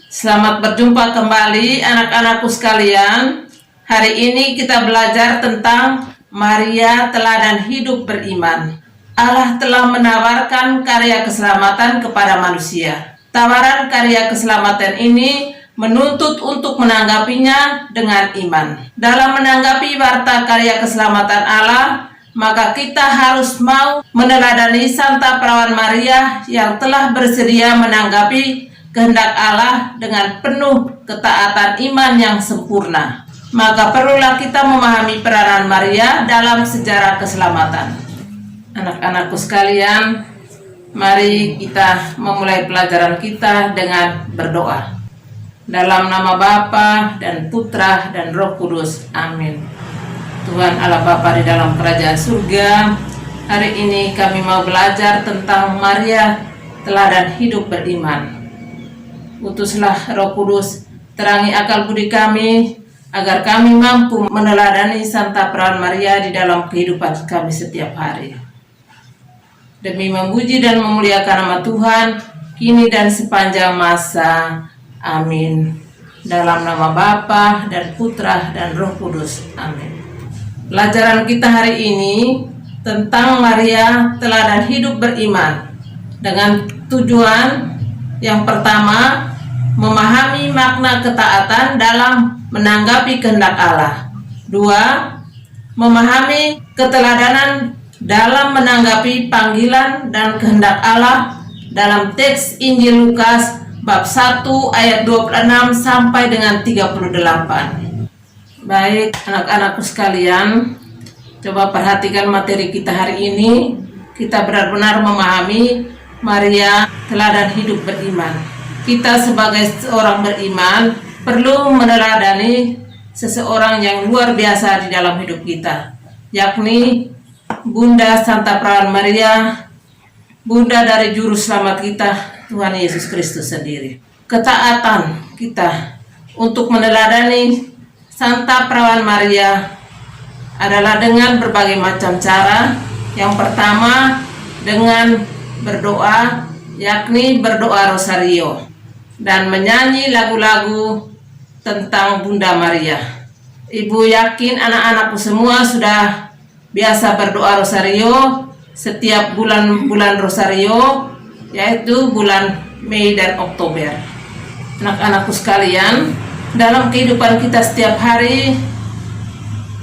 Selamat berjumpa kembali anak-anakku sekalian. Hari ini kita belajar tentang Maria teladan hidup beriman. Allah telah menawarkan karya keselamatan kepada manusia. Tawaran karya keselamatan ini menuntut untuk menanggapinya dengan iman. Dalam menanggapi warta karya keselamatan Allah, maka kita harus mau meneladani Santa Perawan Maria yang telah bersedia menanggapi kehendak Allah dengan penuh ketaatan iman yang sempurna. Maka perlulah kita memahami peranan Maria dalam sejarah keselamatan. Anak-anakku sekalian, mari kita memulai pelajaran kita dengan berdoa. Dalam nama Bapa dan Putra dan Roh Kudus. Amin. Tuhan Allah Bapa di dalam kerajaan surga, hari ini kami mau belajar tentang Maria teladan hidup beriman. Utuslah Roh Kudus, terangi akal budi kami, agar kami mampu meneladani Santa Perawan Maria di dalam kehidupan kami setiap hari. Demi memuji dan memuliakan nama Tuhan, kini dan sepanjang masa. Amin. Dalam nama Bapa dan Putra dan Roh Kudus. Amin. Pelajaran kita hari ini tentang Maria teladan hidup beriman, dengan tujuan yang pertama, memahami makna ketaatan dalam menanggapi kehendak Allah. 2. Memahami keteladanan dalam menanggapi panggilan dan kehendak Allah dalam teks Injil Lukas bab 1 ayat 26 sampai dengan 38. Baik, anak-anakku sekalian, coba perhatikan materi kita hari ini. Kita benar-benar memahami Maria teladan hidup beriman. Kita sebagai seorang beriman perlu meneladani seseorang yang luar biasa di dalam hidup kita, yakni Bunda Santa Perawan Maria, Bunda dari Juru Selamat kita, Tuhan Yesus Kristus sendiri. Ketaatan kita untuk meneladani Santa Perawan Maria adalah dengan berbagai macam cara. Yang pertama, dengan berdoa, yakni berdoa rosario, dan menyanyi lagu-lagu tentang Bunda Maria. Ibu yakin anak-anakku semua sudah biasa berdoa rosario setiap bulan rosario, yaitu bulan Mei dan Oktober. Anak-anakku sekalian, dalam kehidupan kita setiap hari,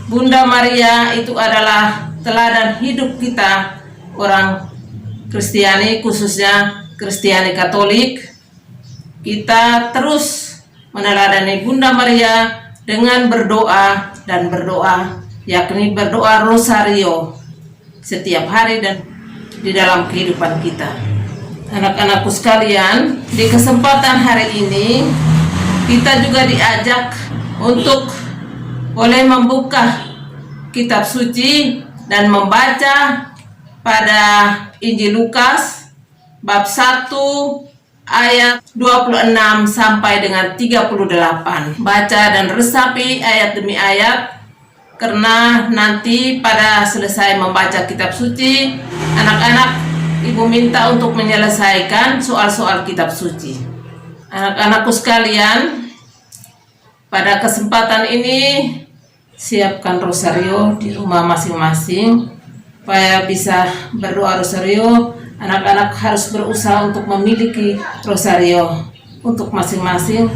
Bunda Maria itu adalah teladan hidup kita, orang Kristiani, khususnya Kristiani Katolik. Kita terus meneladani Bunda Maria dengan berdoa dan berdoa, yakni berdoa rosario setiap hari dan di dalam kehidupan kita. Anak-anakku sekalian, di kesempatan hari ini kita juga diajak untuk boleh membuka kitab suci dan membaca pada Injil Lukas bab 1 ayat 26 sampai dengan 38. Baca dan resapi ayat demi ayat, karena nanti pada selesai membaca kitab suci, anak-anak ibu minta untuk menyelesaikan soal-soal kitab suci. Anak-anakku sekalian, pada kesempatan ini siapkan rosario di rumah masing-masing. Supaya bisa berdoa rosario, anak-anak harus berusaha untuk memiliki rosario untuk masing-masing.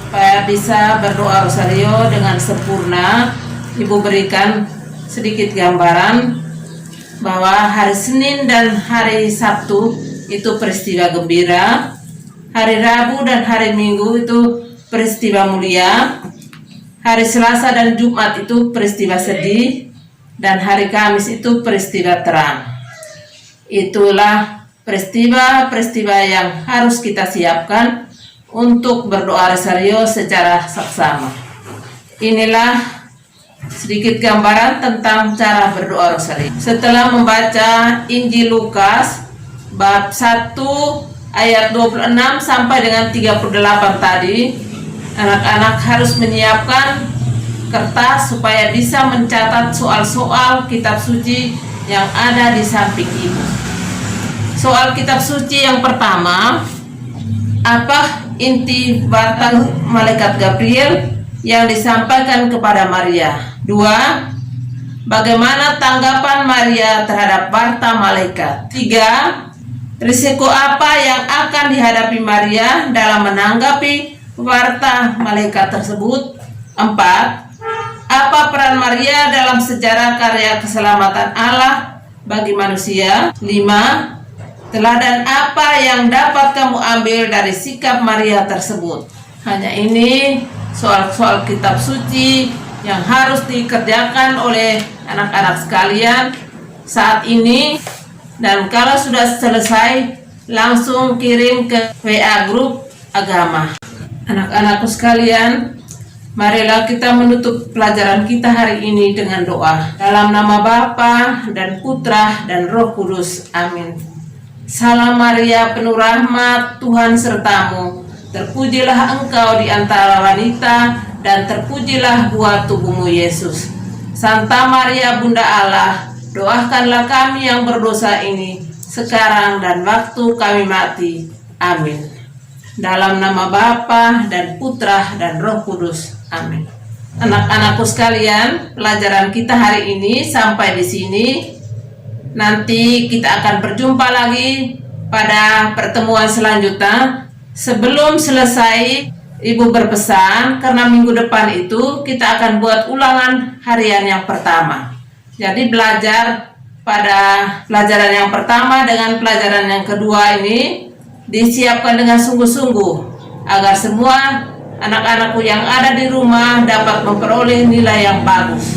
Supaya bisa berdoa rosario dengan sempurna, Ibu berikan sedikit gambaran bahwa hari Senin dan hari Sabtu itu peristiwa gembira, hari Rabu dan hari Minggu itu peristiwa mulia, hari Selasa dan Jumat itu peristiwa sedih, dan hari Kamis itu peristiwa terang. Itulah peristiwa-peristiwa yang harus kita siapkan untuk berdoa rosario secara saksama. Inilah sedikit gambaran tentang cara berdoa rosario. Setelah membaca Injil Lukas bab 1 ayat 26 sampai dengan 38 tadi, anak-anak harus menyiapkan kertas supaya bisa mencatat soal-soal kitab suci yang ada di samping ibu. Soal kitab suci yang pertama Apa inti warta malaikat Gabriel yang disampaikan kepada Maria? 2. Bagaimana tanggapan Maria terhadap warta malaikat? 3. Risiko apa yang akan dihadapi Maria dalam menanggapi warta malaikat tersebut? 4. Apa peran Maria dalam sejarah karya keselamatan Allah bagi manusia? 5. Teladan apa yang dapat kamu ambil dari sikap Maria tersebut? Hanya ini soal-soal kitab suci yang harus dikerjakan oleh anak-anak sekalian saat ini. Dan kalau sudah selesai, langsung kirim ke WA grup agama. Anak-anakku sekalian, marilah kita menutup pelajaran kita hari ini dengan doa. Dalam nama Bapa dan Putra dan Roh Kudus. Amin. Salam Maria, penuh rahmat, Tuhan sertamu. Terpujilah engkau di antara wanita, dan terpujilah buah tubuhmu Yesus. Santa Maria Bunda Allah, doakanlah kami yang berdosa ini, sekarang dan waktu kami mati. Amin. Dalam nama Bapa dan Putra dan Roh Kudus. Amin. Anak-anakku sekalian, pelajaran kita hari ini sampai di sini. Nanti kita akan berjumpa lagi pada pertemuan selanjutnya. Sebelum selesai, Ibu berpesan karena minggu depan itu kita akan buat ulangan harian yang pertama. Jadi belajar pada pelajaran yang pertama dengan pelajaran yang kedua ini disiapkan dengan sungguh-sungguh agar semua anak-anakku yang ada di rumah dapat memperoleh nilai yang bagus.